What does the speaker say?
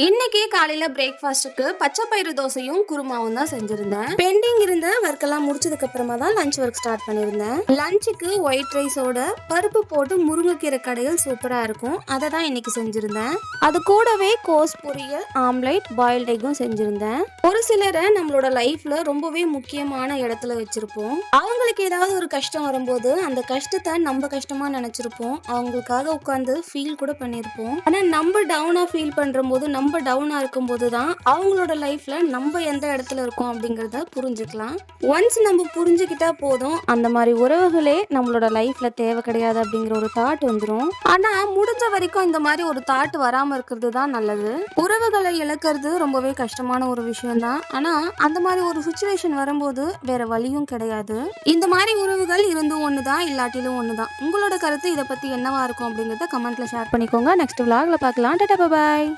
இன்னைக்கு காலையில பிரேக்ஃபாஸ்ட்டுக்கு பச்சை பயிறு தோசையும் குருமாவும் தான் செஞ்சிருந்தேன். பெண்டிங் இருந்த ஒர்க் எல்லாம் முடிச்சதுக்கு அப்புறமா தான் லஞ்ச் ஒர்க் ஸ்டார்ட் பண்ணியிருந்தேன். லஞ்சுக்கு ஒயிட் ரைஸோட பருப்பு போட்டு முருங்கைக்கீரை கடையில் சூப்பரா இருக்கும். அதை தான் இன்னைக்கு செஞ்சிருந்தேன். அது கூடவே கோஸ் பொரியல், ஆம்லேட், பாயில்ட் எக்கும் செஞ்சிருந்தேன். ஒரு சிலரை நம்மளோட லைஃப்ல ரொம்பவே முக்கியமான இடத்துல வச்சிருப்போம். அவங்களுக்கு ஏதாவது ஒரு கஷ்டம் வரும்போது அந்த கஷ்டத்தை நம்ம கஷ்டமா நினைச்சிருப்போம். அவங்களுக்காக உட்காந்து ஃபீல் கூட பண்ணியிருப்போம். ஆனா நம்ம டவுனா ஃபீல் பண்ற போது நம்ம டவுனா இருக்கும்போது தான் அவங்களோட லைஃப்ல நம்ம எந்த இடத்துல இருக்கோம் அப்படிங்கறத புரிஞ்சுக்கலாம். ஒன்ஸ் நம்ம புரிஞ்சுக்கிட்டா போதும், அந்த மாதிரி உறவுகளே நம்மளோட லைஃப்ல தேவை கிடையாது அப்படிங்கிற ஒரு தாட் வந்துடும். ஆனா முடிஞ்ச வரைக்கும் இந்த மாதிரி ஒரு தாட் வராம இருக்கிறது தான் நல்லது. உறவுகளை இழக்கிறது ரொம்பவே கஷ்டமான ஒரு விஷயம் தான். ஆனா அந்த மாதிரி ஒரு சிச்சுவேஷன் வரும்போது வேற வழியும் கிடையாது. இந்த மாதிரி உறவுகள் இருந்தும் ஒண்ணுதான், இல்லாட்டிலும் ஒண்ணுதான். உங்களோட கருத்து இதை பத்தி என்னவா இருக்கும் அப்படிங்கறத கமெண்ட்ல ஷேர் பண்ணிக்கோங்க. நெக்ஸ்ட் vlogல பார்க்கலாம். Tata, bye bye.